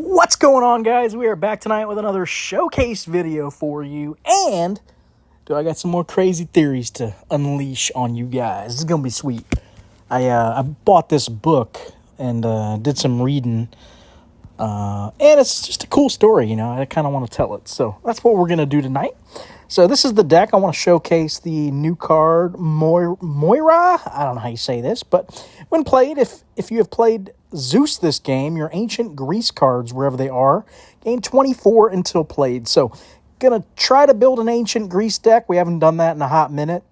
What's going on, guys? We are back tonight with another showcase video for you, and I got some more crazy theories to unleash on you guys. This is gonna be sweet. I bought this book and did some reading, and it's just a cool story. I kind of want to tell it, so that's what we're gonna do tonight. So this is the deck. I want to showcase the new card, Moirai. I don't know how you say this, but when played, if you have played Zeus this game, your ancient Greece cards, wherever they are, gain 24 until played. So going to try to build an ancient Greece deck. We haven't done that in a hot minute.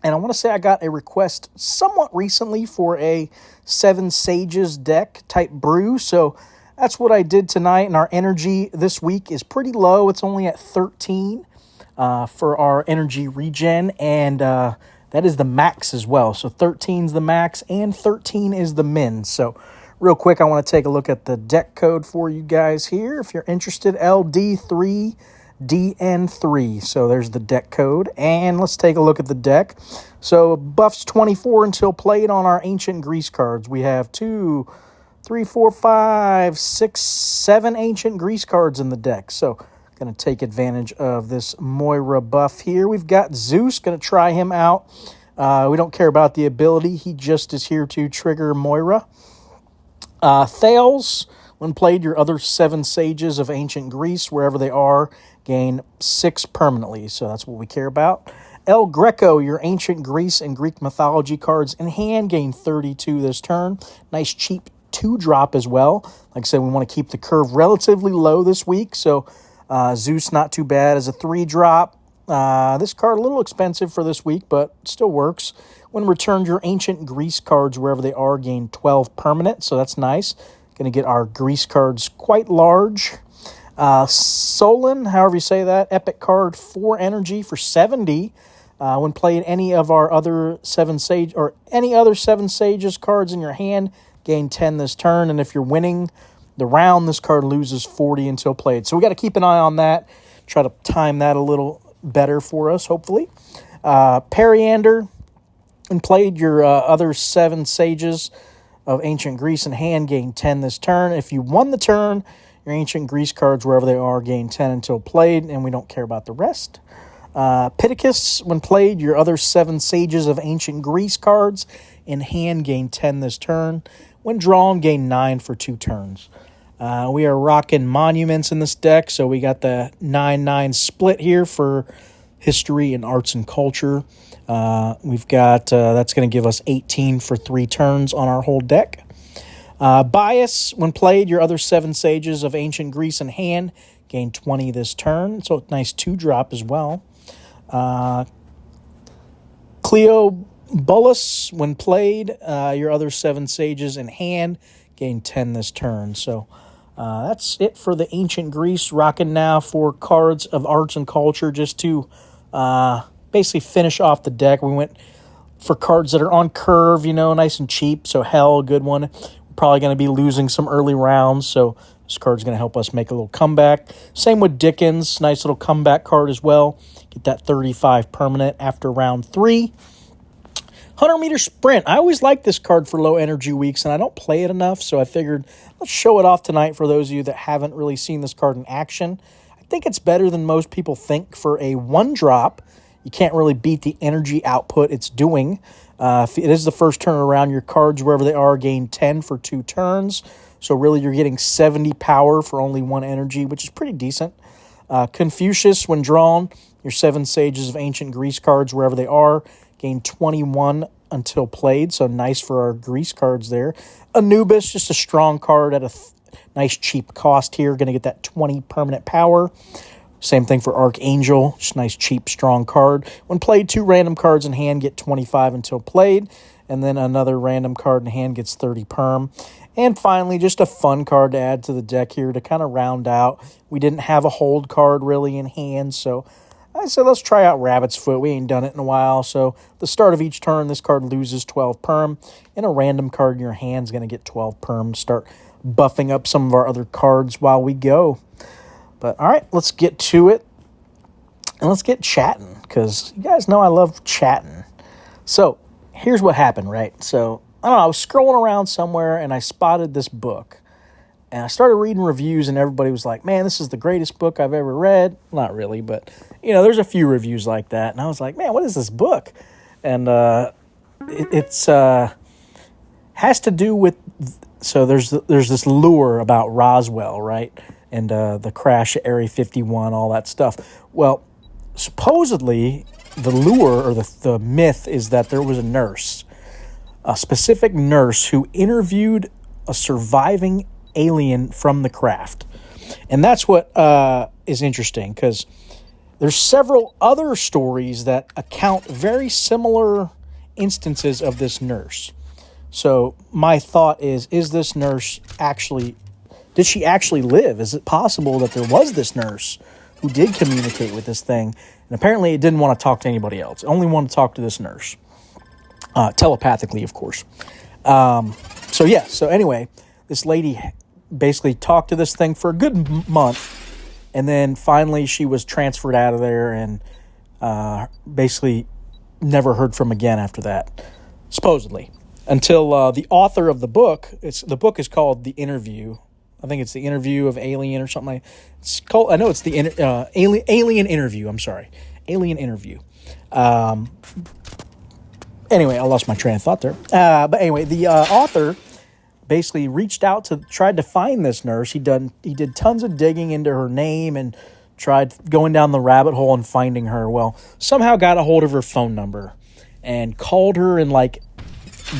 And I want to say I got a request somewhat recently for a Seven Sages deck type brew. So that's what I did tonight. And our energy this week is pretty low. It's only at 13. For our energy regen, and that is the max as well. So 13 is the max, and 13 is the min. So real quick, I want to take a look at the deck code for you guys here. If you're interested, LD3DN3. So there's the deck code, and let's take a look at the deck. So buffs 24 until played on our ancient Greece cards. We have 2, 3, 4, 5, 6, 7 ancient Greece cards in the deck. So going to take advantage of this Moirai buff here. We've got Zeus. Going to try him out. We don't care about the ability. He just is here to trigger Moirai. Thales, when played, your other 7 sages of ancient Greece, wherever they are, gain 6 permanently. So that's what we care about. El Greco, your ancient Greece and Greek mythology cards in hand, gain 32 this turn. Nice cheap 2-drop as well. Like I said, we want to keep the curve relatively low this week. So Zeus, not too bad as a 3-drop. This card a little expensive for this week, but still works. When returned, your ancient Greece cards, wherever they are, gain 12 permanent, so that's nice. Going to get our Greece cards quite large. Solon, however you say that, epic card, 4 energy for 70. When playing any of our other 7 Sage or any other 7 Sages cards in your hand, gain 10 this turn, and if you're winning the round, this card loses 40 until played. So we got to keep an eye on that. Try to time that a little better for us, hopefully. Periander, and played your other 7 sages of ancient Greece in hand, gain 10 this turn. If you won the turn, your ancient Greece cards, wherever they are, gain 10 until played, and we don't care about the rest. Pittacus, when played, your other 7 sages of ancient Greece cards in hand, gain 10 this turn. When drawn, gain 9 for 2 turns. We are rocking monuments in this deck, so we got the 9-9 split here for history and arts and culture. We've got, that's going to give us 18 for 3 turns on our whole deck. Bias, when played, your other 7 sages of ancient Greece in hand, gain 20 this turn, so nice 2-drop as well. Cleobulus, when played, your other 7 sages in hand, gain 10 this turn, so that's it for the ancient Greece. Rocking now for cards of arts and culture just to basically finish off the deck. We went for cards that are on curve, nice and cheap. So Hell, good one. We're probably going to be losing some early rounds, so this card's going to help us make a little comeback. Same with Dickens, nice little comeback card as well. Get that 35 permanent after round 3. 100-meter sprint. I always like this card for low energy weeks, and I don't play it enough, so I figured let's show it off tonight for those of you that haven't really seen this card in action. I think it's better than most people think for a 1-drop. You can't really beat the energy output it's doing. If it is the first turn around, your cards, wherever they are, gain 10 for 2 turns. So really you're getting 70 power for only 1 energy, which is pretty decent. Confucius, when drawn, your 7 sages of ancient Greece cards, wherever they are, gain 21 until played, so nice for our Greece cards there. Anubis, just a strong card at a nice cheap cost here. Going to get that 20 permanent power. Same thing for Archangel, just nice cheap strong card. When played, 2 random cards in hand get 25 until played, and then another random card in hand gets 30 perm. And finally, just a fun card to add to the deck here to kind of round out. We didn't have a hold card really in hand, so I said, let's try out Rabbit's Foot. We ain't done it in a while. So the start of each turn, this card loses 12 perm. And a random card in your hand is going to get 12 perm. Start buffing up some of our other cards while we go. But all right, let's get to it. And let's get chatting, because you guys know I love chatting. So here's what happened, right? So I don't know, I was scrolling around somewhere and I spotted this book. And I started reading reviews, and everybody was like, man, this is the greatest book I've ever read. Not really, but, there's a few reviews like that. And I was like, man, what is this book? And it's has to do with, so there's this lure about Roswell, right? And the crash at Area 51, all that stuff. Well, supposedly the lure or the myth is that there was a specific nurse who interviewed a surviving alien from the craft. And that's what is interesting, because there's several other stories that account very similar instances of this nurse. So my thought is this nurse did she actually live? Is it possible that there was this nurse who did communicate with this thing? And apparently it didn't want to talk to anybody else. It only wanted to talk to this nurse. Telepathically, of course. So anyway, this lady basically talked to this thing for a good month, and then finally she was transferred out of there and basically never heard from again after that, supposedly. Until the author of the book, the book is called The Interview. I think it's The Interview of Alien or something like that. It's called, I know it's the Alien Interview. I'm sorry. Alien Interview. Anyway, I lost my train of thought there. But anyway, the author basically reached out tried to find this nurse. He did tons of digging into her name and tried going down the rabbit hole and finding her. Well, somehow got a hold of her phone number and called her in the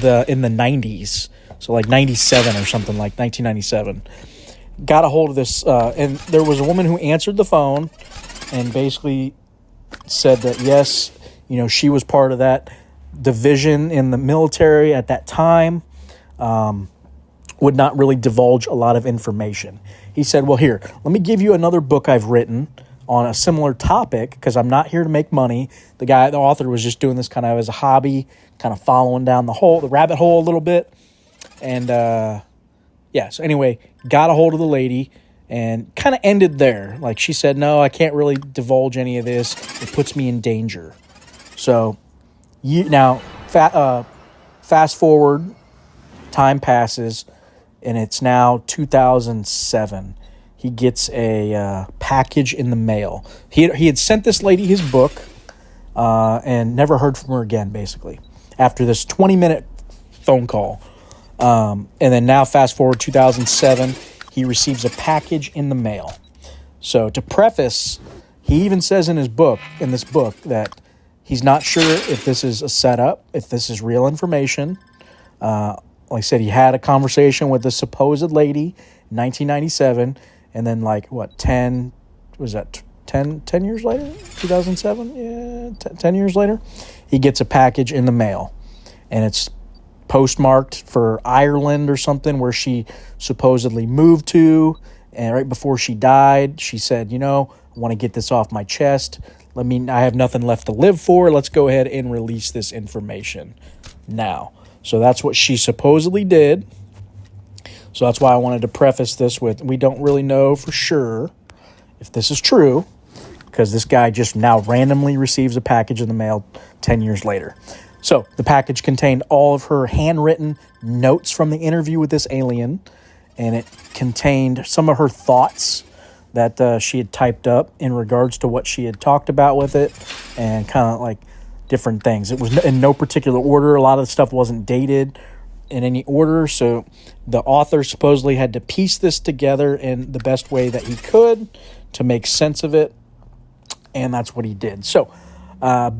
90s. So 97 or something, like 1997. Got a hold of this, and there was a woman who answered the phone and basically said that, yes, she was part of that division in the military at that time, would not really divulge a lot of information. He said, well, here, let me give you another book I've written on a similar topic, because I'm not here to make money. The author was just doing this kind of as a hobby, kind of following down the rabbit hole a little bit. And, so anyway, got a hold of the lady and kind of ended there. Like, she said, no, I can't really divulge any of this. It puts me in danger. So, fast forward, time passes, and it's now 2007. He gets a package in the mail. He had sent this lady his book and never heard from her again, basically, after this 20-minute phone call. And then now fast forward 2007, he receives a package in the mail. So to preface, he even says in this book, that he's not sure if this is a setup, if this is real information. Like I said, he had a conversation with the supposed lady in 1997, and then 10 years later? 2007? Yeah, 10 years later, he gets a package in the mail. And it's postmarked for Ireland or something, where she supposedly moved to. And right before she died, she said, I want to get this off my chest. I have nothing left to live for. Let's go ahead and release this information now. So that's what she supposedly did. So that's why I wanted to preface this with, we don't really know for sure if this is true, because this guy just now randomly receives a package in the mail 10 years later. So the package contained all of her handwritten notes from the interview with this alien, and it contained some of her thoughts that she had typed up in regards to what she had talked about with it, and kind of different things. It was in no particular order. A lot of the stuff wasn't dated in any order, so the author supposedly had to piece this together in the best way that he could to make sense of it, and that's what he did. So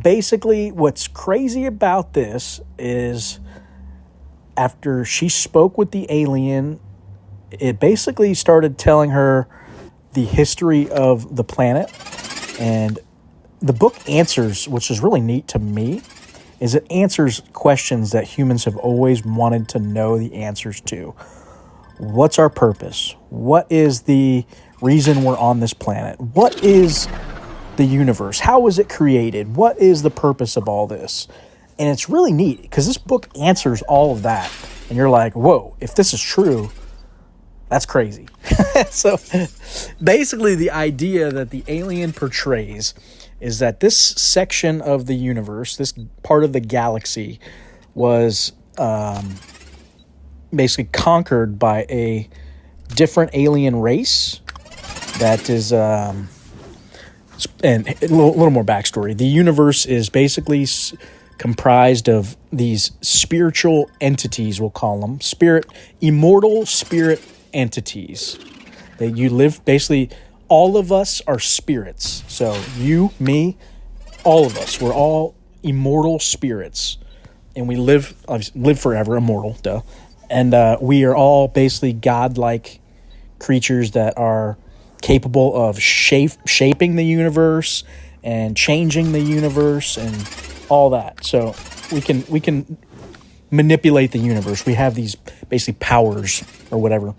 basically, what's crazy about this is after she spoke with the alien, it basically started telling her the history of the planet. And the book answers, which is really neat to me, is it answers questions that humans have always wanted to know the answers to. What's our purpose? What is the reason we're on this planet? What is the universe? How was it created? What is the purpose of all this? And it's really neat because this book answers all of that. And you're like, whoa, if this is true, that's crazy. So basically the idea that the alien portrays is that this section of the universe, this part of the galaxy, was basically conquered by a different alien race that is, and a little more backstory. The universe is basically comprised of these spiritual entities, we'll call them, immortal spirit entities. That you live, basically, all of us are spirits. So you, me, all of us, we're all immortal spirits. And we live forever, immortal, duh. And we are all basically godlike creatures that are capable of shaping the universe and changing the universe and all that. So we can manipulate the universe. We have these basically powers or whatever.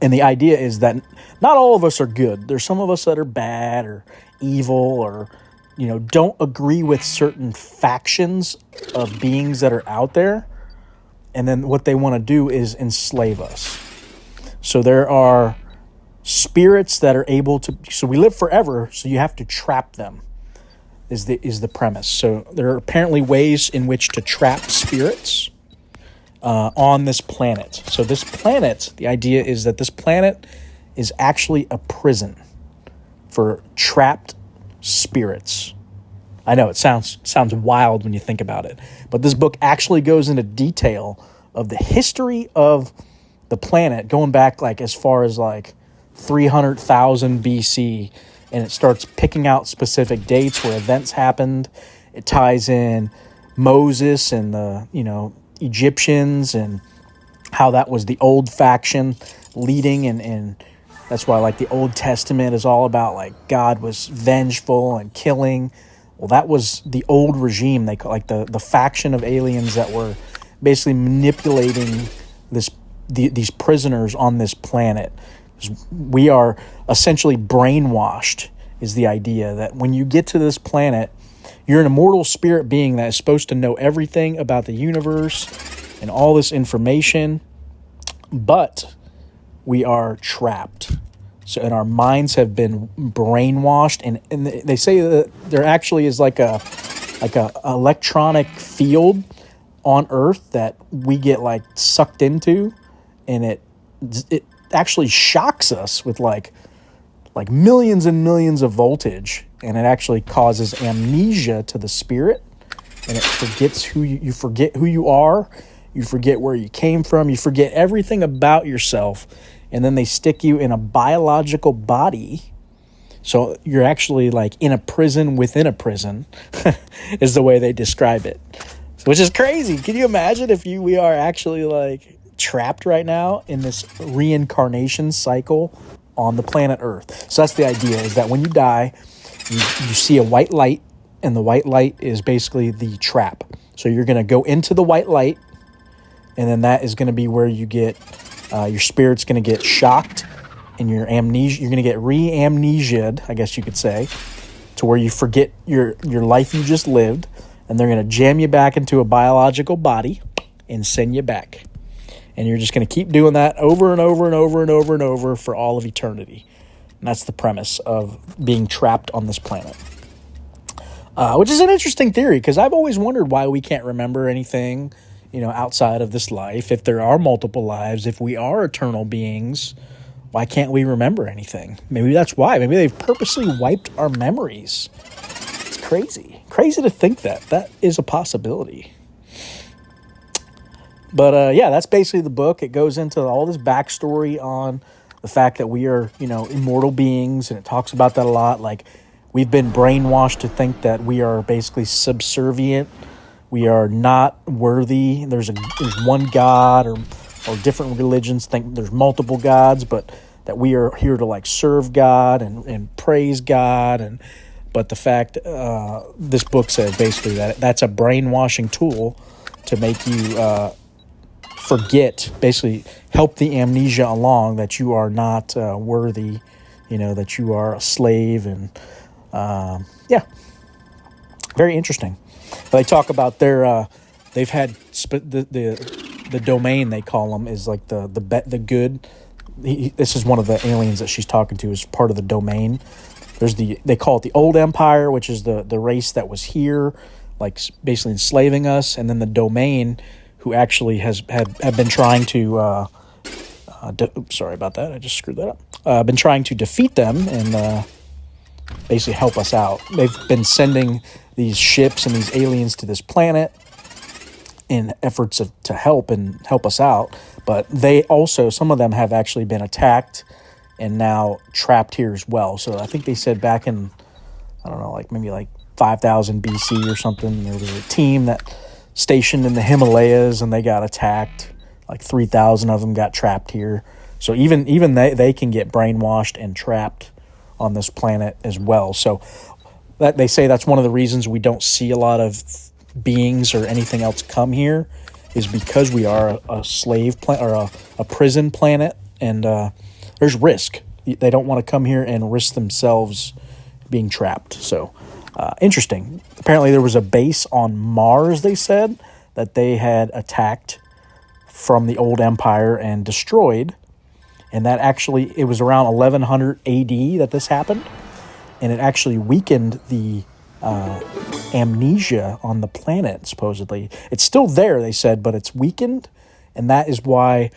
And the idea is that not all of us are good. There's some of us that are bad or evil or, don't agree with certain factions of beings that are out there. And then what they want to do is enslave us. So there are spirits that are able to, so we live forever, so you have to trap them, is the premise. So there are apparently ways in which to trap spirits on this planet. So this planet, the idea is that this planet is actually a prison for trapped spirits. I know it sounds wild when you think about it, but this book actually goes into detail of the history of the planet, going back like as far as like 300,000 BC, and it starts picking out specific dates where events happened. It ties in Moses and the, Egyptians and how that was the old faction leading, and that's why like the Old Testament is all about like God was vengeful and killing. Well, that was the old regime. They call like the faction of aliens that were basically manipulating these prisoners on this planet. We are essentially brainwashed, is the idea that when you get to this planet, you're an immortal spirit being that is supposed to know everything about the universe and all this information, but we are trapped. So, and our minds have been brainwashed, and they say that there actually is like a electronic field on Earth that we get like sucked into, and it actually shocks us with like millions and millions of voltage, and it actually causes amnesia to the spirit, and it forgets you forget who you are, you forget where you came from, you forget everything about yourself, and then they stick you in a biological body. So you're actually like in a prison within a prison is the way they describe it, which is crazy. Can you imagine if we are actually like trapped right now in this reincarnation cycle on the planet Earth? So that's the idea, is that when you die, you see a white light, and the white light is basically the trap. So you're going to go into the white light, and then that is going to be where you get, your spirit's going to get shocked, and you're going to get re-amnesiaed, I guess you could say, to where you forget your life you just lived, and they're going to jam you back into a biological body and send you back. And you're just going to keep doing that over and over and over and over and over for all of eternity. And that's the premise of being trapped on this planet. Which is an interesting theory, because I've always wondered why we can't remember anything, outside of this life. If there are multiple lives, if we are eternal beings, why can't we remember anything? Maybe that's why. Maybe they've purposely wiped our memories. It's crazy. Crazy to think that. That is a possibility. But that's basically the book. It goes into all this backstory on the fact that we are, immortal beings, and it talks about that a lot. Like, we've been brainwashed to think that we are basically subservient. We are not worthy. There's one God, or different religions think there's multiple gods, but that we are here to like serve God and praise God. But the fact, this book says basically that that's a brainwashing tool to make you forget, basically help the amnesia along, that you are not worthy, that you are a slave. And very interesting. They talk about they've had the domain, they call them, is like the good. This is one of the aliens that she's talking to, is part of the domain. They call it the old empire, which is the race that was here, like basically enslaving us, and then the domain, who actually have been trying to Sorry about that. I just screwed that up. Been trying to defeat them and basically help us out. They've been sending these ships and these aliens to this planet in efforts to help us out. But they also, some of them have actually been attacked and now trapped here as well. So I think they said back in, I don't know, like maybe like 5000 BC or something, there was a team that stationed in the Himalayas and they got attacked. Like 3,000 of them got trapped here. So even they can get brainwashed and trapped on this planet as well. So that they say that's one of the reasons we don't see a lot of beings or anything else come here, is because we are a slave planet or a prison planet, and there's risk. They don't want to come here and risk themselves being trapped. So interesting. Apparently there was a base on Mars, they said, that they had attacked from the old empire and destroyed. And that actually, it was around 1100 AD that this happened. And it actually weakened the amnesia on the planet, supposedly. It's still there, they said, but it's weakened. And that is why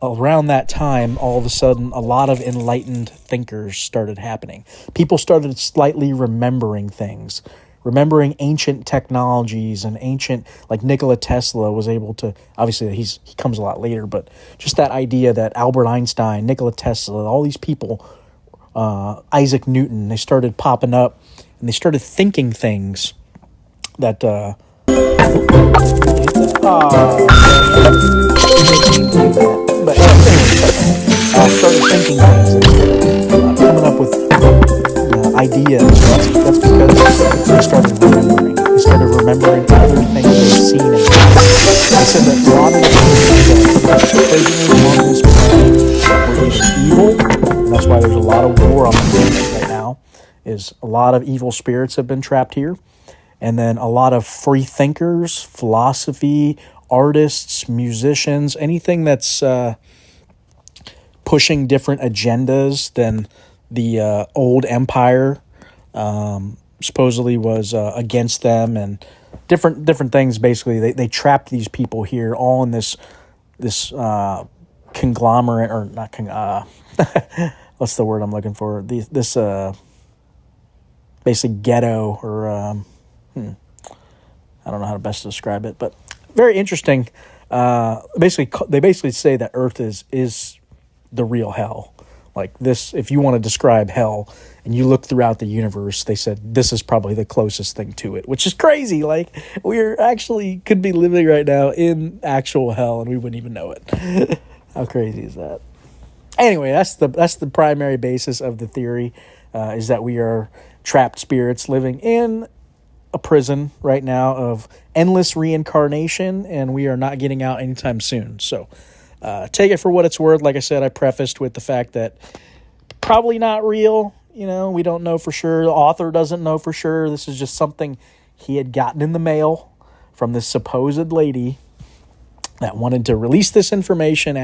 around that time, all of a sudden, a lot of enlightened thinkers started happening. People started slightly remembering things, remembering ancient technologies and ancient, like Nikola Tesla was able to, obviously he comes a lot later, but just that idea that Albert Einstein, Nikola Tesla, all these people, Isaac Newton, they started popping up and they started thinking things that, but started thinking things, coming up with ideas. That's because they started remembering. They started remembering other things they've seen. And they said that a lot of the prisoners on this planet were either evil, and that's why there's a lot of war on the planet right now, is a lot of evil spirits have been trapped here. And then a lot of free thinkers, philosophy, artists, musicians, anything that's pushing different agendas than the old empire supposedly was against them, and different things. Basically, they trapped these people here all in this conglomerate, or not what's the word I'm looking for? This basically ghetto, or I don't know how to best describe it, but very interesting. They basically say that Earth is the real hell. Like this, if you want to describe hell and you look throughout the universe, they said this is probably the closest thing to it, which is crazy. Like we're actually could be living right now in actual hell and we wouldn't even know it. How crazy is that? Anyway, that's the primary basis of the theory, is that we are trapped spirits living in a prison right now of endless reincarnation, and we are not getting out anytime soon. So take it for what it's worth. Like I said, I prefaced with the fact that probably not real. You know, we don't know for sure. The author doesn't know for sure. This is just something he had gotten in the mail from this supposed lady that wanted to release this information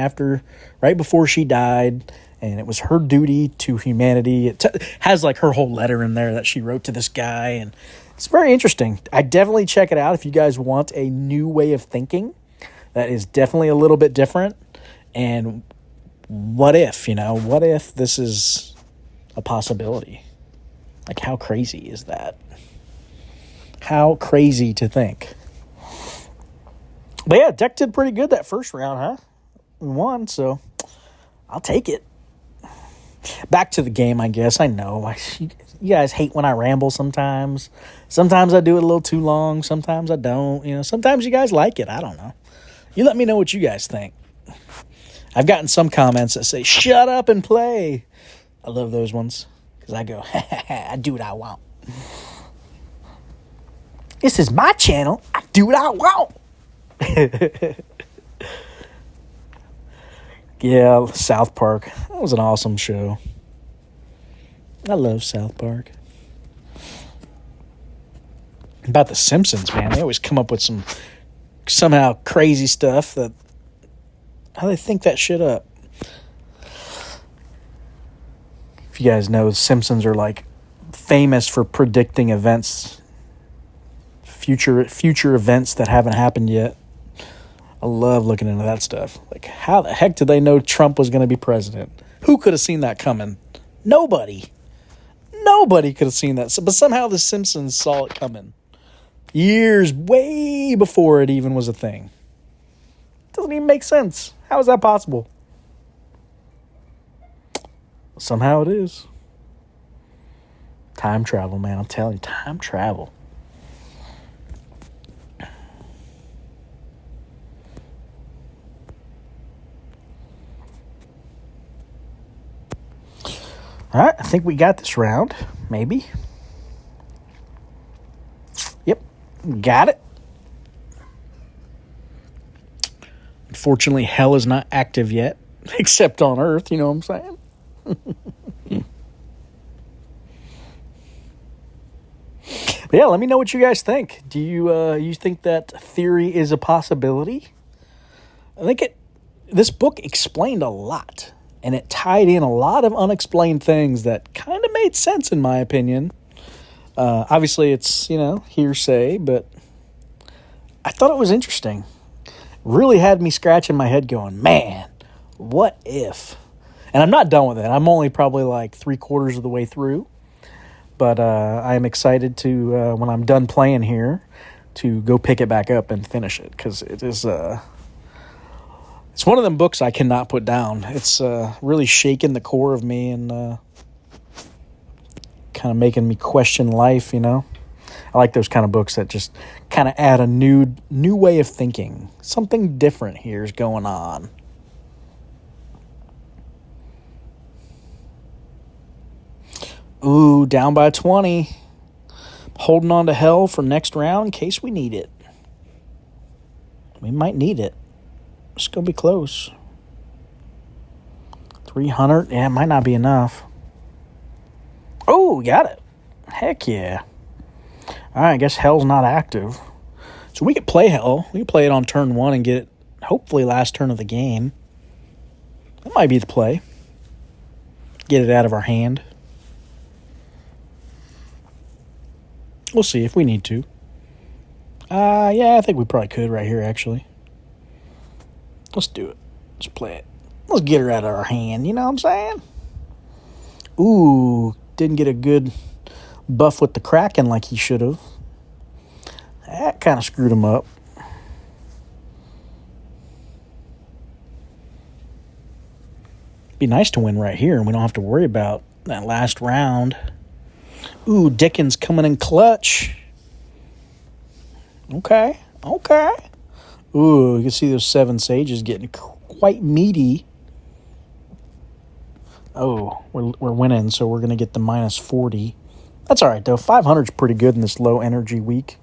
right before she died. And it was her duty to humanity. It has like her whole letter in there that she wrote to this guy. And it's very interesting. I definitely check it out if you guys want a new way of thinking that is definitely a little bit different. And what if this is a possibility? Like, how crazy is that? How crazy to think. But yeah, Deck did pretty good that first round, huh? We won, so I'll take it. Back to the game, I guess. I know. You guys hate when I ramble sometimes. Sometimes I do it a little too long. Sometimes I don't. You know, sometimes you guys like it. I don't know. You let me know what you guys think. I've gotten some comments that say, shut up and play. I love those ones because I go, I do what I want. This is my channel. I do what I want. Yeah, South Park. That was an awesome show. I love South Park. About the Simpsons, man. They always come up with somehow crazy stuff that, how they think that shit up. If you guys know, Simpsons are like famous for predicting events, future events that haven't happened yet. I love looking into that stuff. Like, how the heck did they know Trump was going to be president? Who could have seen that coming? Nobody. Nobody could have seen that. But somehow the Simpsons saw it coming. Years way before it even was a thing. Doesn't even make sense. How is that possible? Somehow it is. Time travel, man. I'm telling you, time travel. All right, I think we got this round. Maybe. Yep, got it. Unfortunately, hell is not active yet, except on Earth, you know what I'm saying? But yeah, let me know what you guys think. Do you think that theory is a possibility? I think this book explained a lot, and it tied in a lot of unexplained things that kind of made sense in my opinion. Obviously, it's, hearsay, but I thought it was interesting. Really had me scratching my head going, man, what if? And I'm not done with it. I'm only probably like 3/4 of the way through. But I'm excited to, when I'm done playing here, to go pick it back up and finish it. Because it is, it's one of them books I cannot put down. It's really shaking the core of me and kind of making me question life, I like those kind of books that just kind of add a new way of thinking. Something different here is going on. Ooh, down by 20. Holding on to hell for next round in case we need it. We might need it. It's going to be close. 300. Yeah, it might not be enough. Oh, got it. Heck yeah. All right, I guess hell's not active. So we could play hell. We could play it on turn 1 and get it, hopefully, last turn of the game. That might be the play. Get it out of our hand. We'll see if we need to. Yeah, I think we probably could right here, actually. Let's do it. Let's play it. Let's get her out of our hand, you know what I'm saying? Ooh, didn't get a good buff with the Kraken like he should have. That kind of screwed him up. Be nice to win right here, and we don't have to worry about that last round. Ooh, Dickens coming in clutch. Okay. Ooh, you can see those 7 sages getting quite meaty. Oh, we're winning, so we're going to get the minus 40. That's all right, though. 500's pretty good in this low energy week.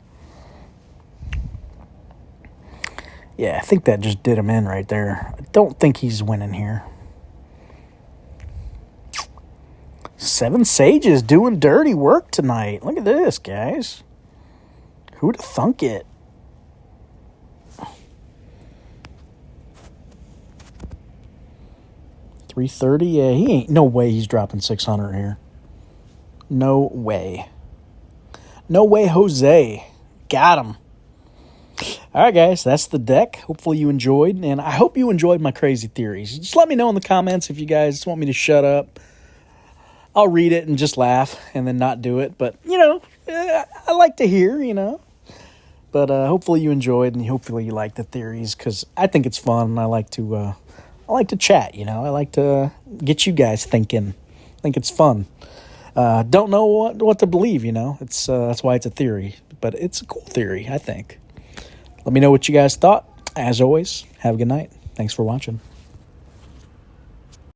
Yeah, I think that just did him in right there. I don't think he's winning here. 7 sages doing dirty work tonight. Look at this, guys. Who'd have thunk it? $330. Yeah, he ain't. No way he's dropping 600 here. No way. No way, Jose. Got him. All right, guys, that's the deck. Hopefully you enjoyed, and I hope you enjoyed my crazy theories. Just let me know in the comments if you guys want me to shut up. I'll read it and just laugh and then not do it. But, I like to hear, But hopefully you enjoyed and hopefully you like the theories because I think it's fun and I like to chat, I like to get you guys thinking. I think it's fun. Don't know what to believe, It's that's why it's a theory. But it's a cool theory, I think. Let me know what you guys thought. As always, have a good night. Thanks for watching.